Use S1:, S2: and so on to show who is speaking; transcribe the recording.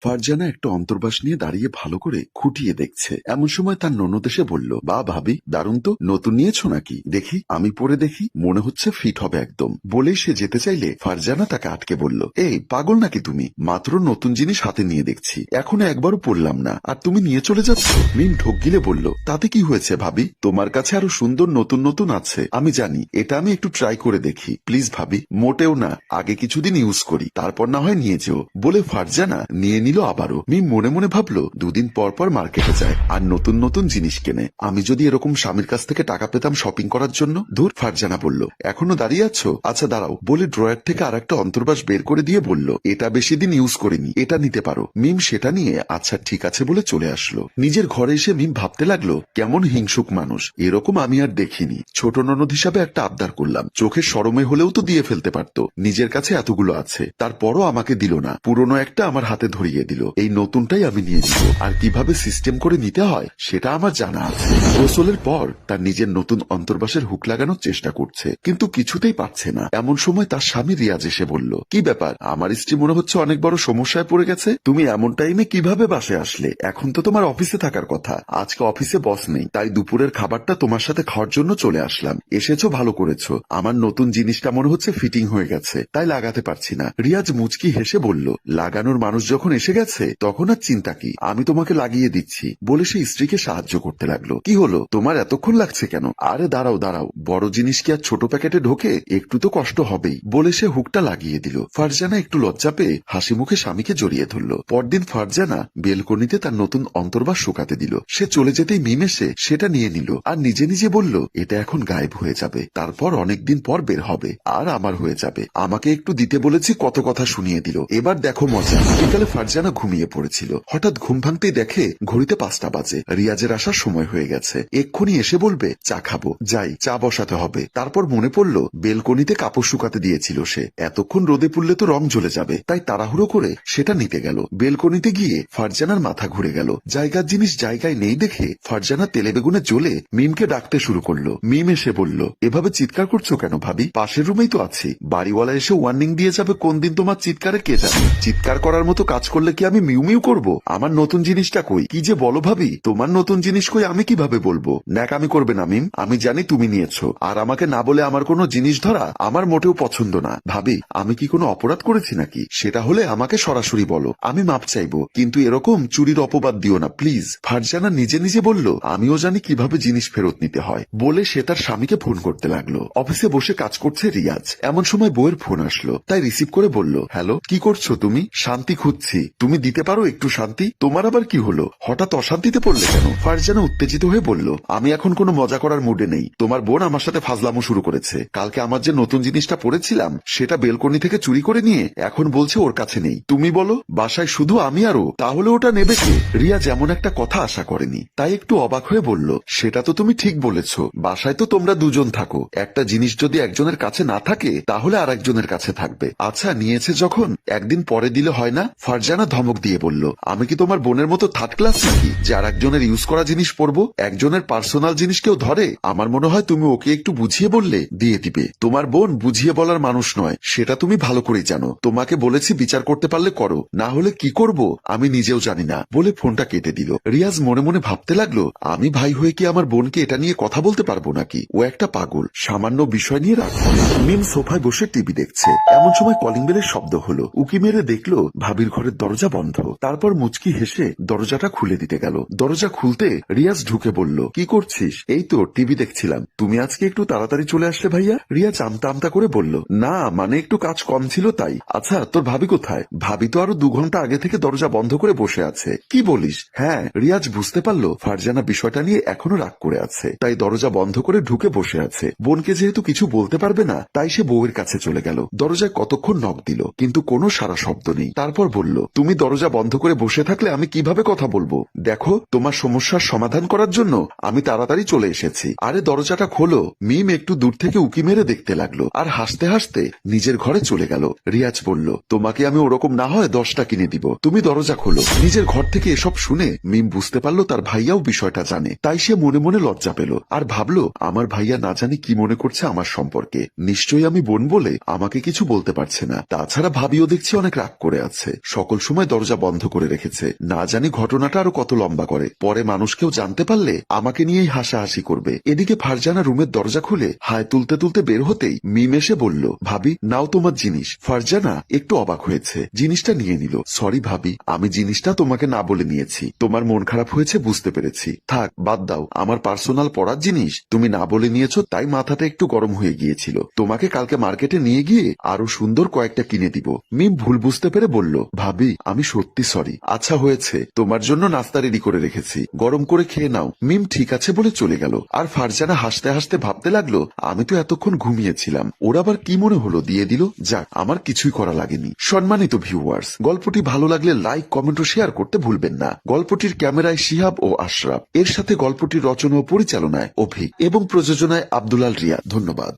S1: ফারজানা একটা অন্তর্বাস নিয়ে দাঁড়িয়ে ভালো করে খুঁটিয়ে দেখছে। এমন সময় তার ননদ এসে বলল, বা ভাবি, দারুণ তো, নতুন নিয়েছো নাকি? দেখি, আমি পরে দেখি, মনে হচ্ছে ফিট হবে একদম। বলেই সে যেতে চাইলে ফারজানা তাকে আটকে বলল, এই পাগল নাকি তুমি? মাত্র নতুন জিনিস হাতে নিয়ে দেখছি, এখনো একবারও পড়লাম না, আর তুমি নিয়ে চলে যাচ্ছ? মিম ঢোক গিলে বলল, তাতে কি হয়েছে ভাবি, তোমার কাছে আরো সুন্দর নতুন নতুন আছে, আমি জানি, এটা আমি একটু ট্রাই করে দেখি, প্লিজ ভাবি। মোটেও না, আগে কিছুদিন ইউজ করি, তারপর না হয় নিয়ে যেও। বলে ফারজানা নিয়ে নিল আবারও। মিম মনে মনে ভাবলো, দুদিন পর পর মার্কেটে যায় আর নতুন নতুন জিনিস কেনে, আমি যদি এরকম স্বামীর কাছ থেকে টাকা পেতাম শপিং করার জন্য। ধুর। ফারজানা বলল, এখনো দাঁড়িয়ে আছো? আচ্ছা দাঁড়াও। বলে ড্রয়ার থেকে আর একটা অন্তর্বাস বের করে দিয়ে বলল, এটা বেশি দিন ইউজ করিনি, এটা নিতে পারো। মিম সেটা নিয়ে আচ্ছা ঠিক আছে বলে চলে আসলো। নিজের ঘরে এসে মিম ভাবতে লাগলো, কেমন হিংসুক মানুষ, এরকম আমি আর দেখিনি। ছোট ননদ হিসাবে একটা আবদার করলাম, চোখের শরমে হলেও তো দিয়ে ফেলতে পারতো, নিজের কাছে এতগুলো আছে, তারপরও আমাকে দিল না, পুরনো একটা আমার হাতে ধরিয়ে দিল, এই নতুনটাই আমি নিয়ে নিব, আর কিভাবে সিস্টেম করে নিতে হয় সেটা আমার জানা আছে। গোসলের পর তার নিজের নতুন অন্তর্বাসের হুক লাগানোর চেষ্টা করছে, কিন্তু কিছুতেই পারছে না। এমন সময় তার স্বামী রিয়াজ এসে বলল, কি ব্যাপার, আমার স্ত্রী মনে হচ্ছে অনেক বড় সমস্যায় পড়ে গেছে, তুমি এমন টাইমে কিভাবে বাসায় আসলে? এখন তো তোমার অফিসে থাকার কথা, আজকে অফিসে বস নেই, তাই দুপুরের খাবারটা তোমার সাথে খাওয়ার জন্য চলে আসলাম। এসেছো, ভালো করেছো, আমার নতুন জিনিসটা মনে হচ্ছে ফিটিং হয়ে গেছে, তাই লাগাতে পারছি না। রিয়াজ মুচকি হেসে বলল, লাগানোর মানুষ যখন এসে গেছে তখন আর চিন্তা কি, আমি তোমাকে লাগিয়ে দিচ্ছি। বলে সে স্ত্রীকে সাহায্য করতে লাগলো। কি হলো, তোমার এতক্ষণ লাগছে কেন? আরে দাঁড়াও দাঁড়াও, বড় জিনিস কি আর ছোট প্যাকেটে ঢোকে, একটু তো কষ্ট হবেই। বলে সে হুকটা লাগিয়ে দিল। ফারজানা একটু লজ্জা পেয়ে হাসি মুখে স্বামীকে জড়িয়ে ধরল। পরদিন ফারজানা বেলকনিতে তার নতুন অন্তর্বাস শুকাতে দিল। সে চলে যেতেই মিম এসে সেটা নিয়ে নিল আর নিজে নিজে বলল, এটা এখন গায়েব হয়ে যাবে, তারপর অনেকদিন পর বের হবে আর আমার হয়ে যাবে। আমাকে একটু দিতে বলেছি, কত কথা শুনিয়ে দিল, এবার দেখো মজা। বিকালে ফারজানা ঘুমিয়ে পড়েছিল, হঠাৎ ঘুম ভাঙতেই দেখে ঘড়িতে 5টা বাজে, রিয়াজের আসার সময় হয়ে গেছে, এক্ষুনি এসে বলবে চা খাবো, যাই চা বসাতে হবে। তারপর মনে পড়ল বেলকনিতে কাপড় শুকাতে দিয়েছিল সে, এতক্ষণ রোদে পুড়লে তো রং জ্বলে যাবে, তাই তাড়াহুড়ো করে সেটা নিতে গেল। বেলকনিতে গিয়ে ফারজানার মাথা ঘুরে গেল, জায়গার জিনিস জায়গায় নেই দেখে ফারজানা তেলে বেগুনে জ্বলে মিমকে ডাকতে শুরু করলো। মিম এসে বলল, এভাবে চিৎকার করছো কেন ভাবি, পাশের রুমেই তো আছি, বাড়িওয়ালা এসে ওয়ার্নিং দিয়ে যাবে, কোন দিন তোমার চিৎকারে কে জানে। চিৎকার করার মতো কাজ করলে কি আমি মিউ মিউ করবো? আমার নতুন জিনিসটা কই? কি যে বলো ভাবি, তোমার নতুন জিনিস কই আমি কিভাবে বলবো? ন্যাকামি করবে না মিম, আমি জানি তুমি নিয়েছো, আর আমাকে না বলে আমার কোনো জিনিস ধরা আমার মোটেও পছন্দ না। ভাবি, আমি কি কোনো অপরাধ করেছি নাকি? সেটা হলে আমাকে সরাসরি বলো, আমি মাপ চাইবো, কিন্তু এরকম চুরির অপবাদ দিও না প্লিজ। ফারজানা নিজে নিজে বলল, আমিও জানি কিভাবে জিনিস ফেরত নিতে হয়। বলে সে তার স্বামীকে ফোন করতে লাগলো। অফিসে বসে কাজ করছে রিয়াজ। এমন সময় বউয়ের ফোন আসলো, তাই রিসিভ করে বলল, হ্যালো, কি করছো তুমি? শান্তি খুঁজছি, তুমি দিতে পারো একটু শান্তি? তোমার আবার কি হলো, হঠাৎ অশান্তিতে পড়লে কেন? ফারজানা উত্তেজিত হয়ে বলল, আমি এখন কোনো মজা করার মুডে নেই, তোমার বোন আমার সাথে ফাজলামো শুরু করেছে। কালকে আমার যে নতুন জিনিসটা পরেছিলাম সেটা বেলকনি থেকে চুরি করে নিয়ে এখন বলছে ওর কাছে নেই। তুমি বলো, বাসায় শুধু আমি আর ও, তাহলে ওটা নেবে কে? রিয়া যেমন একটা কথা আশা করেনি, তাই একটু অবাক হয়ে বলল, সেটা তো তুমি ঠিক বলেছ, বাসায় তো তোমরা দুজন থাকো, একটা জিনিস যদি একজনের কাছে না থাকে তাহলে আর একজনের কাছে থাকবে। আচ্ছা নিয়েছে যখন একদিন পরে দিলে হয় না? ফারজানা ধমক দিয়ে বলল, আমি কি তোমার বোনের মতো থার্ড ক্লাস নাকি যে আর একজনের ইউজ করা জিনিস পরবো? একজনের পার্সোনাল জিনিস কেউ ধরে? আমার মনে হয় তুমি ওকে একটু বুঝিয়ে বললে দিয়ে দিবে। তোমার বোন বুঝিয়ে বলার মানুষ নয়, সেটা তুমি ভালো করেই জানো। তোমাকে বলেছি বিচার করতে পারলে করো, না হলে কি করব আমি নিজেও জানি না। বলে ফোনটা কেটে দিল। রিয়াজ মনে মনে ভাবতে লাগলো, আমি ভাই হয়ে কি আমার বোনকে এটা নিয়ে কথা বলতে পারবো নাকি? ও একটা পাগল, সামান্য বিষয় নিয়ে রাগ করে। মিম সোফায় বসে টিভি দেখছে। এমন সময় কলিং বেলের শব্দ হলো। উকি মেরে দেখলো ভাবির ঘরের দরজা বন্ধ। তারপর মুচকি হেসে দরজাটা খুলে দিতে গেল। দরজা খুলতে রিয়াজ ঢুকে বলল, কি করছিস? এই তো টিভি দেখছিলাম। তুমি আজকে একটু তাড়াতাড়ি চলে আসলে ভাইয়া। রিয়াজ আমতা আমতা করে বলল, না মানে একটু কাজ কম ছিল তাই। আচ্ছা তোর ভাবি কোথায়? ভাবি তো আরো 2 ঘন্টা আগে থেকে দরজা বন্ধ করে বসে আছে। কি বলিস? হ্যাঁ। রিয়াজ বুঝতে পারলো ফারজানা বিষয়টা নিয়ে এখনো রাগ করে আছে, তাই দরজা বন্ধ করে ঢুকে বসে আছে। বোনকে যেহেতু কিছু বলতে পারবে না, তাই সে বউয়ের কাছে চলে গেল। দরজায় কতক্ষণ নক দিল, কিন্তু কোনো সারা শব্দ নেই। তারপর বলল, তুমি দরজা বন্ধ করে বসে থাকলে আমি কিভাবে কথা বলবো? দেখো, তোমার সমস্যার সমাধান করার জন্য আমি তাড়াতাড়ি চলে এসেছি। আরে দরজাটা খোলো। মিম একটু দূর থেকে উকি মেরে দেখতে লাগলো আর হাসতে হাসতে নিজের ঘরে চলে গেল। রিয়াজ বলল, তোমাকে আমি ওরকম না হয় 10টা কিনে দিব, তুমি দরজা খোলো। নিজের ঘর থেকে এসব শুনে মিম বুঝতে পারলো তার ভাইয়াও বিষয়টা জানে, তাই সে মনে মনে লজ্জা পেল আর ভাবলো, আমার ভাইয়া না জানি কি মনে করছে আমার সম্পর্কে, নিশ্চয়ই আমি বোন বলে আমাকে কিছু বলতে পারছে না। তাছাড়া ভাবিও দেখছি অনেক রাগ করে আছে, সকল সময় সময় দরজা বন্ধ করে রেখেছে। না জানি ঘটনাটা আরো কত লম্বা করে। পরে মানুষ কেউ জানতে পারলে আমাকে নিয়েই হাসাহাসি করবে। এদিকে ফারজানা রুমের দরজা খুলে হায় তুলতে তুলতে বের হতেই মিম এসে বলল, ভাবি নাও তোমার জিনিস। ফারজানা একটু অবাক হয়েছে, জিনিসটা নিয়ে নিল। সরি ভাবি, আমি জিনিসটা তোমাকে না বলে নিয়েছি। তোমার মন খারাপ হয়েছে বুঝতে পেরেছি। থাক বাদ দাও, আমার পার্সোনাল পড়ার জিনিস তুমি না বলে নিয়েছো তাই মাথাটা একটু গরম হয়ে গিয়েছিল। তোমাকে কালকে মার্কেটে নিয়ে গিয়ে আরো সুন্দর কয়েকটা কিনে দিব। মিম ভুল বুঝতে পেরে বলল, ভাবি আমি সত্যি সরি। আচ্ছা হয়েছে, তোমার জন্য নাস্তা রেডি করে রেখেছি, গরম করে খেয়ে নাও। মিম ঠিক আছে বলে চলে গেল। আর ফারজানা হাসতে হাসতে ভাবতে লাগলো, আমি তো এতক্ষণ ঘুমিয়েছিলাম, ওরা আবার কি মনে হলো দিয়ে দিল। যাক, আমার কিছুই করা লাগেনি। সম্মানিত ভিউয়ার্স, গল্পটি ভালো লাগলে লাইক, কমেন্ট ও শেয়ার করতে ভুলবেন না। গল্পটির ক্যামেরায় শিহাব ও আশরাফ, এর সাথে গল্পটির রচনা ও পরিচালনায় অভিক এবং প্রযোজনায় আব্দুলাল রিয়া। ধন্যবাদ।